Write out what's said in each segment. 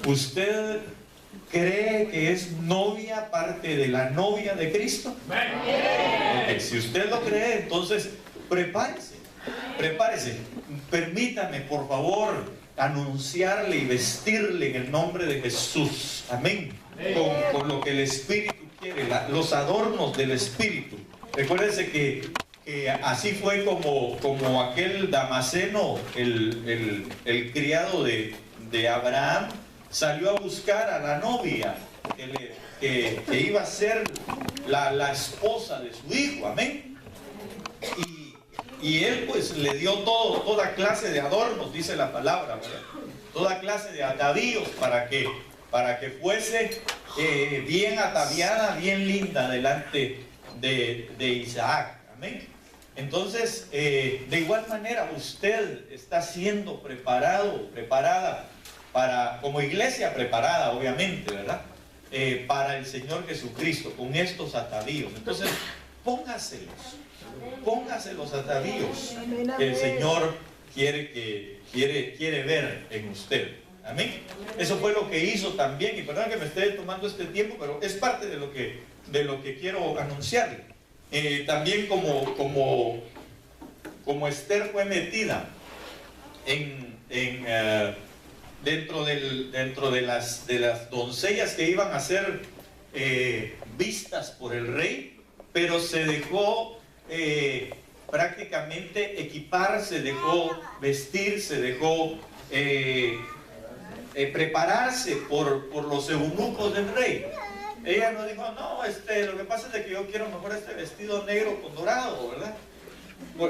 ¿Usted cree que es novia, parte de la novia de Cristo? Okay, si usted lo cree, entonces prepárese, prepárese. Permítame, por favor, anunciarle y vestirle en el nombre de Jesús. Amén. Con lo que el Espíritu quiere, los adornos del Espíritu. Recuérdense que así fue como aquel Damaseno, el criado de Abraham, salió a buscar a la novia que iba a ser la esposa de su hijo. Amén. Y él pues le dio toda clase de adornos, dice la palabra, ¿verdad? Toda clase de atavíos para que fuese bien ataviada, bien linda delante de Isaac. Amén. Entonces, de igual manera, usted está siendo preparada como iglesia preparada, obviamente, ¿verdad? Para el Señor Jesucristo, con estos atavíos. Entonces, póngase los atavíos que el Señor quiere ver en usted. Amén. Eso fue lo que hizo también, y perdón que me esté tomando este tiempo, pero es parte de lo que quiero anunciarle. También como Esther fue metida dentro de las doncellas que iban a ser vistas por el rey, pero se dejó prácticamente equipar, se dejó vestir, se dejó prepararse por los eunucos del rey. Ella no dijo, no, lo que pasa es de que yo quiero mejor este vestido negro con dorado, ¿verdad?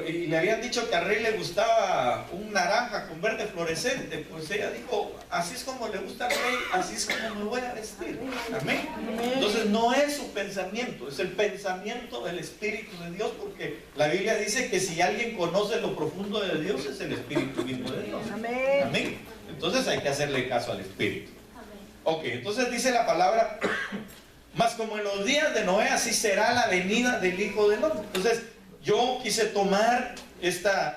Y le habían dicho que al rey le gustaba un naranja con verde fluorescente. Pues ella dijo, así es como le gusta al rey, así es como me voy a vestir. Amén. Entonces no es su pensamiento, es el pensamiento del Espíritu de Dios, porque la Biblia dice que si alguien conoce lo profundo de Dios, es el Espíritu mismo de Dios. Amén. Amén. Entonces hay que hacerle caso al Espíritu. Ok, entonces dice la palabra, mas como en los días de Noé, así será la venida del Hijo del Hombre. Entonces yo quise tomar este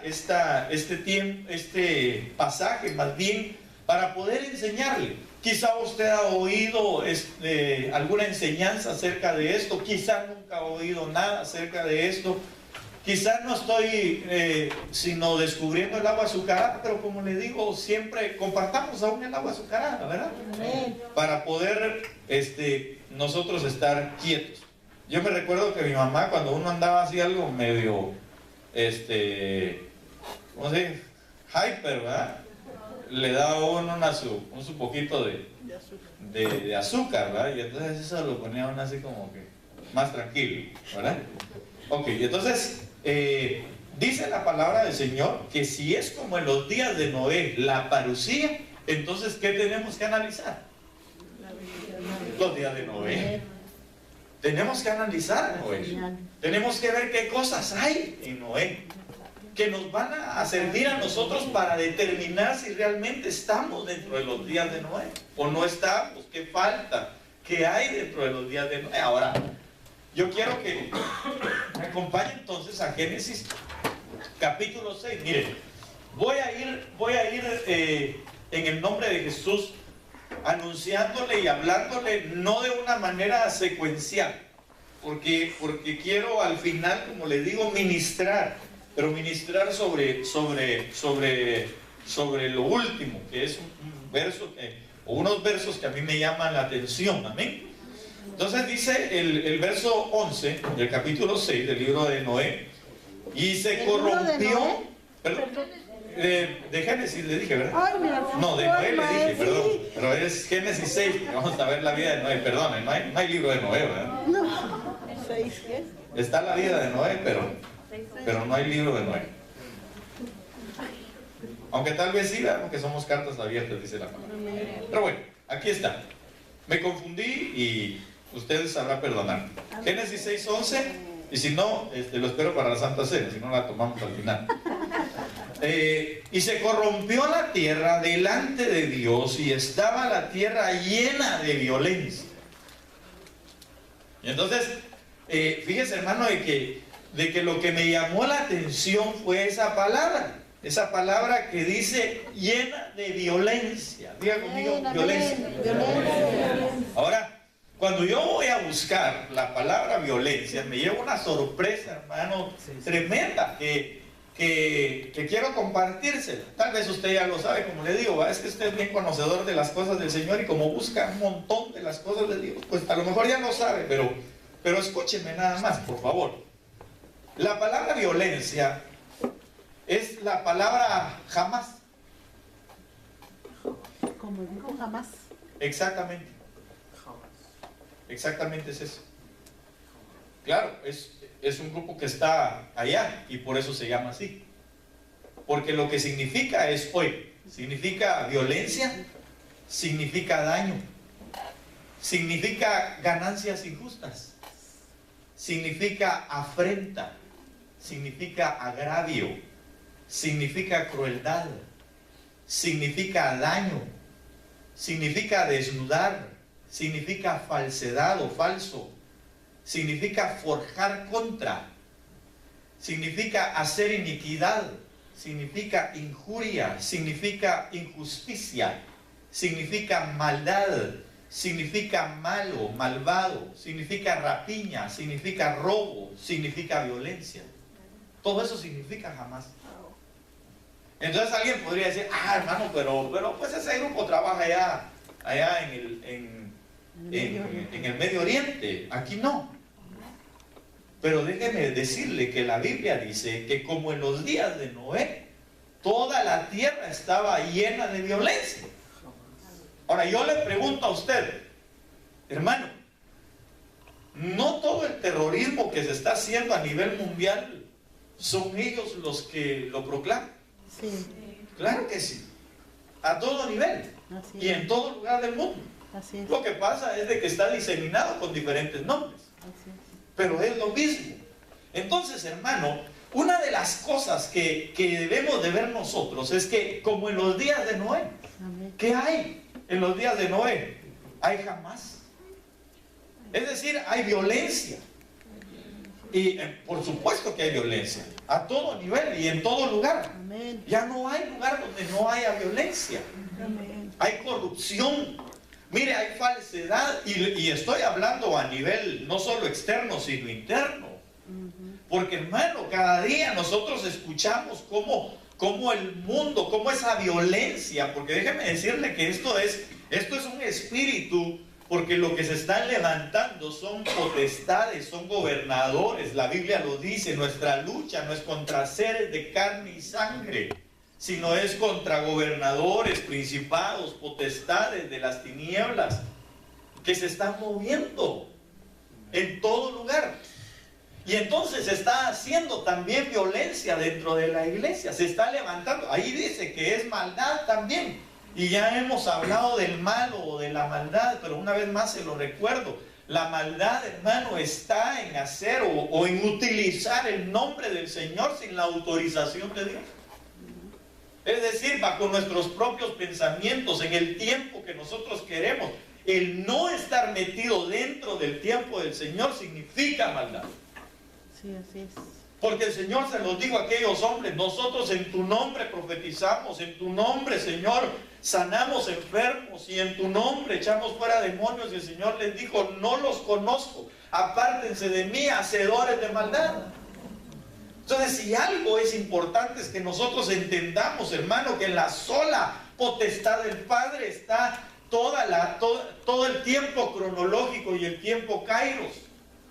pasaje más bien para poder enseñarle. Quizá usted ha oído alguna enseñanza acerca de esto, quizá nunca ha oído nada acerca de esto. Quizá no estoy sino descubriendo el agua azucarada, pero como le digo, siempre compartamos aún el agua azucarada, ¿verdad? Para poder nosotros estar quietos. Yo me recuerdo que mi mamá, cuando uno andaba así algo medio, ¿cómo se dice? Hyper, ¿verdad? Le daba a uno un poquito de azúcar, ¿verdad? Y entonces eso lo ponía a uno así como que más tranquilo, ¿verdad? Ok, entonces dice la palabra del Señor que si es como en los días de Noé, la parucía, entonces ¿qué tenemos que analizar? Los días de Noé. Tenemos que analizar Noé. Tenemos que ver qué cosas hay en Noé que nos van a servir a nosotros para determinar si realmente estamos dentro de los días de Noé o no estamos, qué falta, qué hay dentro de los días de Noé. Ahora, yo quiero que me acompañe entonces a Génesis capítulo 6. Miren, voy a ir en el nombre de Jesús anunciándole y hablándole no de una manera secuencial, porque quiero al final, como le digo, ministrar, pero ministrar sobre lo último, que es un verso o unos versos que a mí me llaman la atención. Amén. Entonces dice el verso 11 del capítulo 6 del libro de Noé, y se corrompió. De Génesis le dije, ¿verdad? Ay, mira, no, de Noé le dije, sí. perdón. Pero es Génesis 6, vamos a ver la vida de Noé. Perdón, no hay libro de Noé, ¿verdad? No. ¿6 qué? Está la vida de Noé, pero no hay libro de Noé. Aunque tal vez sí, ¿verdad? Porque somos cartas abiertas, dice la palabra. Pero bueno, aquí está. Me confundí y ustedes sabrán perdonar. Génesis 6, 11. Y si no, lo espero para la Santa Cena, si no la tomamos al final. Y se corrompió la tierra delante de Dios, y estaba la tierra llena de violencia. Y entonces, fíjese, hermano, de que lo que me llamó la atención fue esa palabra. Esa palabra que dice llena de violencia. Diga conmigo, violencia. Ahora, cuando yo voy a buscar la palabra violencia, me llevo una sorpresa, hermano, tremenda, que quiero compartírsela. Tal vez usted ya lo sabe, como le digo, es que usted es bien conocedor de las cosas del Señor y como busca un montón de las cosas de Dios, pues a lo mejor ya lo sabe, pero escúchenme nada más, por favor. La palabra violencia es la palabra jamás. Como dijo jamás. Exactamente. Exactamente es eso. Claro, es un grupo que está allá y por eso se llama así. Porque lo que significa es hoy, significa violencia, significa daño, significa ganancias injustas, significa afrenta, significa agravio, significa crueldad, significa daño, significa desnudar, significa falsedad o falso, significa forjar contra, significa hacer iniquidad, significa injuria, significa injusticia, significa maldad, significa malo, malvado, significa rapiña, significa robo, significa violencia. Todo eso significa jamás. Entonces alguien podría decir, hermano, pero pues ese grupo trabaja allá en el Medio Oriente, aquí no. Pero déjeme decirle que la Biblia dice que como en los días de Noé, toda la tierra estaba llena de violencia. Ahora yo le pregunto a usted, hermano, ¿no todo el terrorismo que se está haciendo a nivel mundial son ellos los que lo proclaman? Sí. Claro que sí, a todo nivel y en todo lugar del mundo. Así es. Lo que pasa es de que está diseminado con diferentes nombres, pero es lo mismo. Entonces, hermano, una de las cosas que debemos de ver nosotros es que como en los días de Noé, ¿qué hay en los días de Noé? Hay jamás. Es decir, hay violencia. Y por supuesto que hay violencia, a todo nivel y en todo lugar. Amén. Ya no hay lugar donde no haya violencia. Amén. Hay corrupción. Mire, hay falsedad. Y estoy hablando a nivel no solo externo, sino interno. Porque, hermano, cada día nosotros escuchamos cómo el mundo, cómo esa violencia, porque déjeme decirle que esto es un espíritu. Porque lo que se están levantando son potestades, son gobernadores. La Biblia lo dice, nuestra lucha no es contra seres de carne y sangre, sino es contra gobernadores, principados, potestades de las tinieblas, que se están moviendo en todo lugar. Y entonces se está haciendo también violencia dentro de la iglesia, se está levantando. Ahí dice que es maldad también. Y ya hemos hablado del malo o de la maldad, pero una vez más se lo recuerdo. La maldad, hermano, está en hacer o en utilizar el nombre del Señor sin la autorización de Dios. Es decir, bajo nuestros propios pensamientos, en el tiempo que nosotros queremos. El no estar metido dentro del tiempo del Señor significa maldad. Sí, así es. Porque el Señor se los dijo a aquellos hombres, nosotros en tu nombre profetizamos, en tu nombre, Señor, sanamos enfermos y en tu nombre echamos fuera demonios. Y el Señor les dijo, no los conozco, apártense de mí, hacedores de maldad. Entonces, si algo es importante es que nosotros entendamos, hermano, que en la sola potestad del Padre está todo el tiempo cronológico y el tiempo kairos.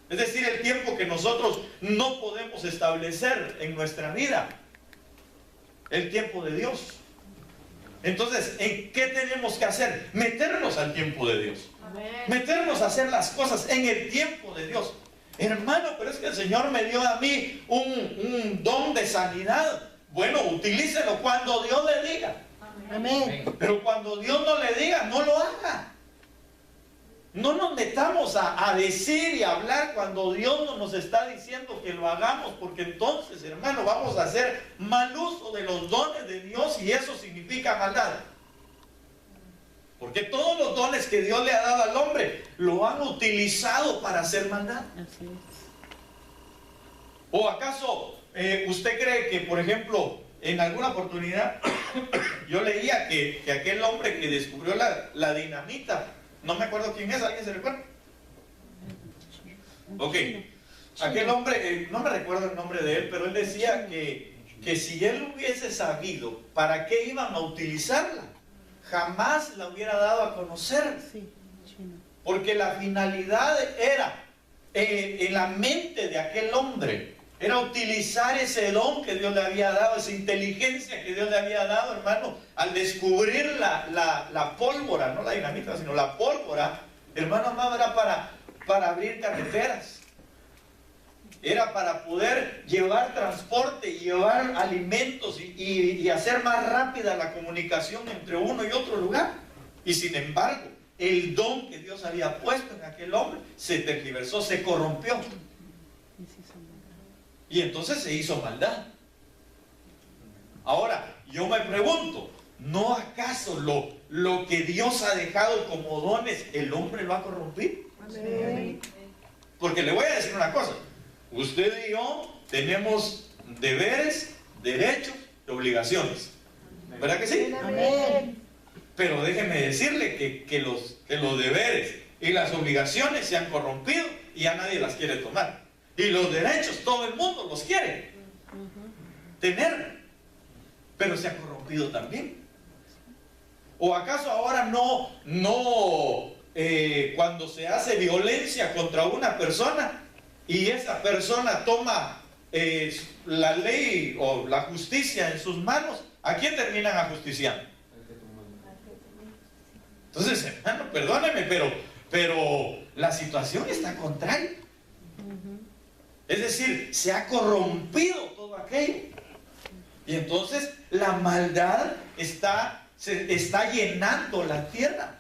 Es decir, el tiempo que nosotros no podemos establecer en nuestra vida. El tiempo de Dios. Entonces, ¿en qué tenemos que hacer? Meternos al tiempo de Dios. Amén. Meternos a hacer las cosas en el tiempo de Dios. Hermano, pero es que el Señor me dio a mí un don de sanidad. Bueno, utilícelo cuando Dios le diga. Amén. Pero cuando Dios no le diga, no lo haga. No nos metamos a decir y a hablar cuando Dios no nos está diciendo que lo hagamos, porque entonces, hermano, vamos a hacer mal uso de los dones de Dios y eso significa maldad. Porque todos los dones que Dios le ha dado al hombre lo han utilizado para hacer maldad. Así es. ¿O acaso usted cree que, por ejemplo, en alguna oportunidad yo leía que aquel hombre que descubrió la dinamita, no me acuerdo quién es, ¿alguien se recuerda? Ok, aquel hombre, no me recuerdo el nombre de él, pero él decía que si él hubiese sabido para qué iban a utilizarla, jamás la hubiera dado a conocer. Sí, chino. Porque la finalidad era, en la mente de aquel hombre, era utilizar ese don que Dios le había dado, esa inteligencia que Dios le había dado, hermano, al descubrir la pólvora, no la dinamita, sino la pólvora, hermano amado, era para abrir carreteras. Era para poder llevar transporte, llevar alimentos y hacer más rápida la comunicación entre uno y otro lugar. Y sin embargo, el don que Dios había puesto en aquel hombre se tergiversó, se corrompió. Y entonces se hizo maldad. Ahora, yo me pregunto, ¿no acaso lo que Dios ha dejado como dones, el hombre lo ha corrompido? Amén. Porque le voy a decir una cosa. Usted y yo tenemos deberes, derechos y obligaciones. ¿Verdad que sí? Amén. Pero déjeme decirle que los deberes y las obligaciones se han corrompido y ya nadie las quiere tomar. Y los derechos, todo el mundo los quiere tener, pero se ha corrompido también. ¿O acaso ahora cuando se hace violencia contra una persona y esa persona toma la ley o la justicia en sus manos, ¿a quién terminan ajusticiando? Entonces, hermano, perdóneme, pero la situación está contraria. Es decir, se ha corrompido todo aquello. Y entonces la maldad se está llenando la tierra.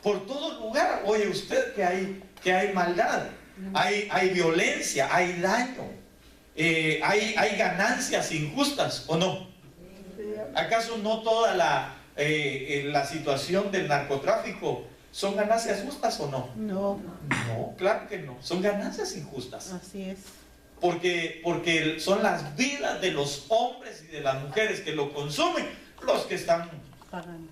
Por todo lugar, oye usted que hay maldad, hay violencia, hay daño, hay ganancias injustas, ¿o no? ¿Acaso no toda la situación del narcotráfico son ganancias justas o no? No. No, claro que no, son ganancias injustas. Así es. Porque son las vidas de los hombres y de las mujeres que lo consumen los que están pagando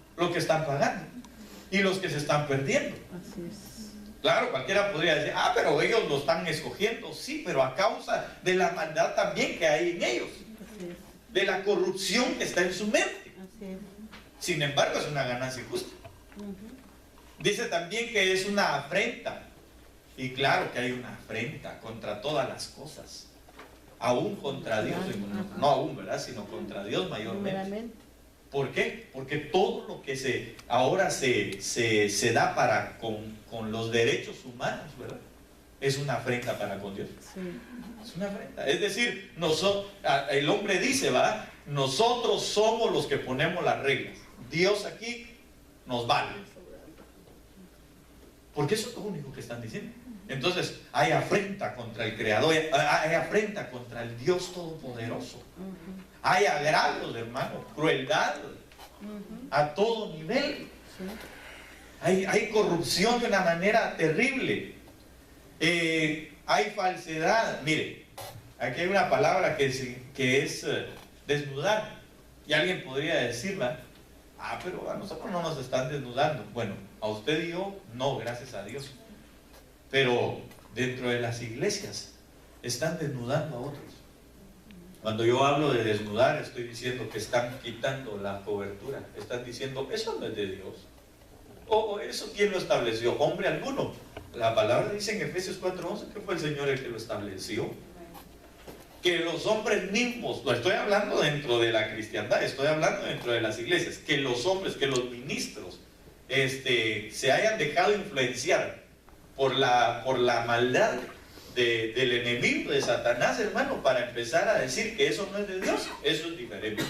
y los que se están perdiendo. Así es. Claro, cualquiera podría decir, pero ellos lo están escogiendo. Sí, pero a causa de la maldad también que hay en ellos, Así es. de la corrupción que está en su mente. Así es. Sin embargo, es una ganancia injusta. Dice también que es una afrenta. Y claro que hay una afrenta contra todas las cosas. Aún contra Dios. No aún, ¿verdad? Sino contra Dios mayormente. ¿Por qué? Porque todo lo que ahora se da con los derechos humanos, ¿verdad? Es una afrenta para con Dios. Sí. Es una afrenta. Es decir, el hombre dice, ¿verdad? Nosotros somos los que ponemos las reglas. Dios aquí nos vale. Porque eso es lo único que están diciendo. Entonces, hay afrenta contra el Creador, hay afrenta contra el Dios Todopoderoso. Hay agravios, hermano, crueldad a todo nivel. Hay corrupción de una manera terrible. Hay falsedad. Mire, aquí hay una palabra que es desnudar. Y alguien podría decir, ¿verdad? Pero a nosotros no nos están desnudando. Bueno, a usted y yo, no, gracias a Dios. Pero dentro de las iglesias están desnudando a otros. Cuando yo hablo de desnudar, estoy diciendo que están quitando la cobertura. Están diciendo, eso no es de Dios. O eso, ¿quién lo estableció? Hombre alguno. La palabra dice en Efesios 4:11 que fue el Señor el que lo estableció. Que los hombres mismos, lo estoy hablando dentro de la cristiandad, estoy hablando dentro de las iglesias, que los hombres, que los ministros se hayan dejado influenciar por la maldad del enemigo, de Satanás, hermano, para empezar a decir que eso no es de Dios. Eso es diferente.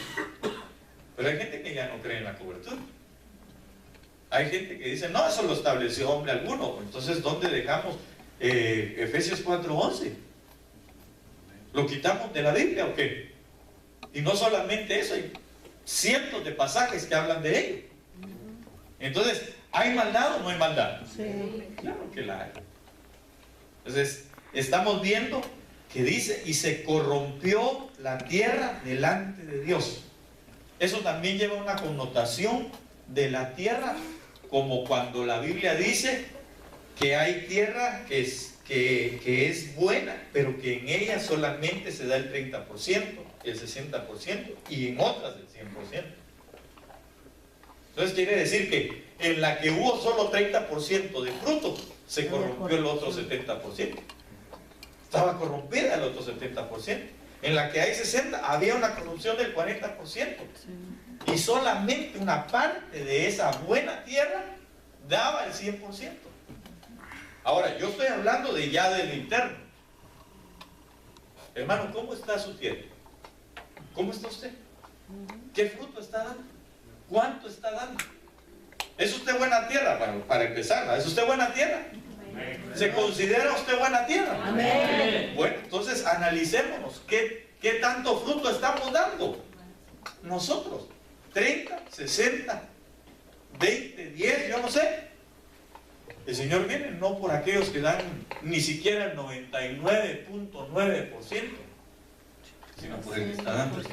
Pero hay gente que ya no cree en la cobertura. Hay gente que dice, no, eso lo estableció hombre alguno. Entonces, ¿dónde dejamos Efesios 4:11? ¿Lo quitamos de la Biblia o qué? Y no solamente eso, hay cientos de pasajes que hablan de ello. Entonces, ¿hay maldad o no hay maldad? Sí. Claro que la hay. Entonces, estamos viendo que dice, y se corrompió la tierra delante de Dios. Eso también lleva una connotación de la tierra, como cuando la Biblia dice que hay tierra que es buena, pero que en ella solamente se da el 30%, el 60%, y en otras el 100%. Entonces quiere decir que en la que hubo solo 30% de fruto, se corrompió el otro 70%. Estaba corrompida el otro 70%. En la que hay 60%, había una corrupción del 40%. Y solamente una parte de esa buena tierra daba el 100%. Ahora, yo estoy hablando de ya del interno. Hermano, ¿cómo está su tierra? ¿Cómo está usted? ¿Qué fruto está dando? ¿Cuánto está dando? ¿Es usted buena tierra? Bueno, para empezar, ¿es usted buena tierra? ¿Se considera usted buena tierra? Amén. Bueno, entonces analicémonos. ¿Qué tanto fruto estamos dando? Nosotros. 30, 60, 20, 10, yo no sé. El Señor viene no por aquellos que dan ni siquiera el 99.9%, sino por el que está dando el 100%.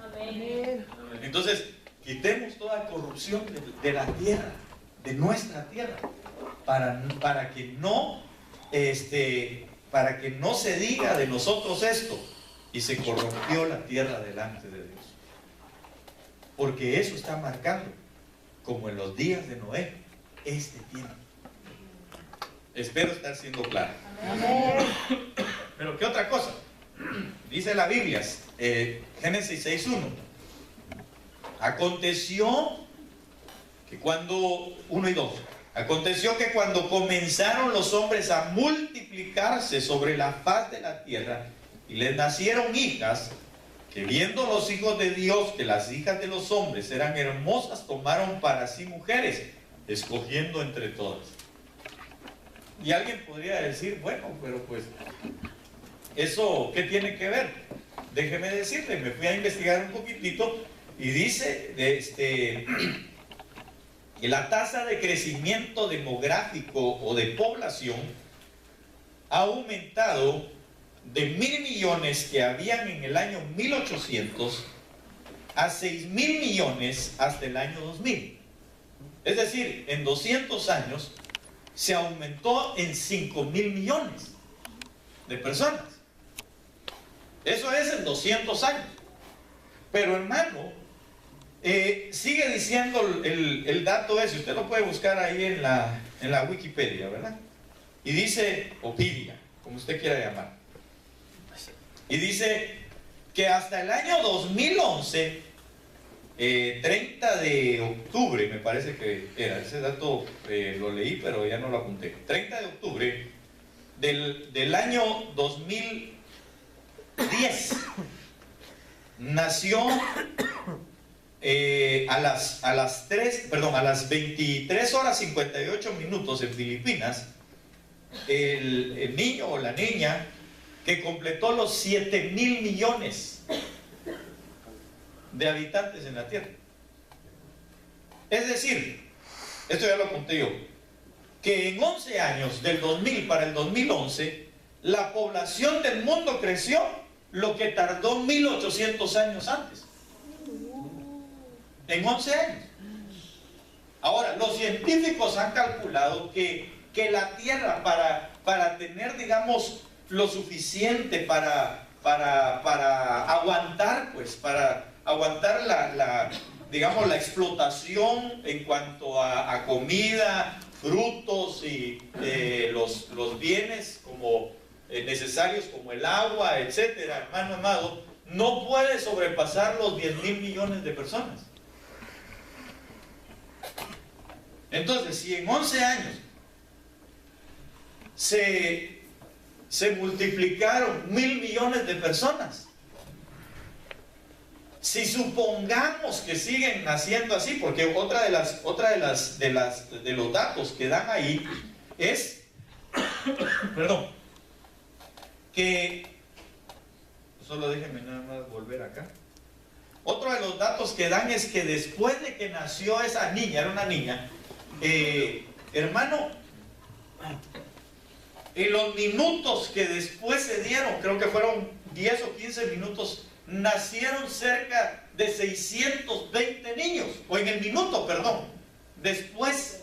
Amén. Entonces, quitemos toda corrupción de la tierra, de nuestra tierra, para que no se diga de nosotros esto, y se corrompió la tierra delante de Dios. Porque eso está marcando, como en los días de Noé, este tiempo. Espero estar siendo claro. Amén. Pero ¿qué otra cosa? Dice la Biblia, Génesis 6:1. Aconteció que cuando, 1 y 2, aconteció que cuando comenzaron los hombres a multiplicarse sobre la faz de la tierra, y les nacieron hijas, que viendo los hijos de Dios que las hijas de los hombres eran hermosas, tomaron para sí mujeres, escogiendo entre todas. Y alguien podría decir, bueno, pero pues, ¿eso qué tiene que ver? Déjeme decirle, me fui a investigar un poquitito y dice que la tasa de crecimiento demográfico o de población ha aumentado de 1.000 millones que habían en el año 1800 a 6.000 millones hasta el año 2000. Es decir, en 200 años se aumentó en 5.000 millones de personas. Eso es en 200 años. Pero hermano, sigue diciendo el dato ese, usted lo puede buscar ahí en la Wikipedia, ¿verdad? Y dice, o Wikipedia, como usted quiera llamar. Y dice que hasta el año 2011, 30 de octubre, me parece que era, ese dato lo leí, pero ya no lo apunté. 30 de octubre del año 2010, nació a las 23 horas 58 minutos en Filipinas, el niño o la niña que completó los 7.000 millones de habitantes en la Tierra. Es decir, esto ya lo apunté yo, que en 11 años, del 2000 para el 2011, la población del mundo creció lo que tardó 1800 años antes. En 11 años. Ahora, los científicos han calculado que la Tierra, para tener, digamos, lo suficiente para aguantar, pues, para aguantar digamos, la explotación en cuanto a comida, frutos y los bienes como necesarios como el agua, etcétera, hermano amado, no puede sobrepasar los 10.000 millones de personas. Entonces, si en 11 años se multiplicaron 1.000 millones de personas, si supongamos que siguen naciendo así, porque otra de los datos que dan ahí es perdón, que solo déjenme nada más volver acá. Otro de los datos que dan es que después de que nació esa niña, era una niña, hermano, En los minutos que después se dieron, creo que fueron 10 o 15 minutos, nacieron cerca de 620 niños, o en el minuto, perdón. Después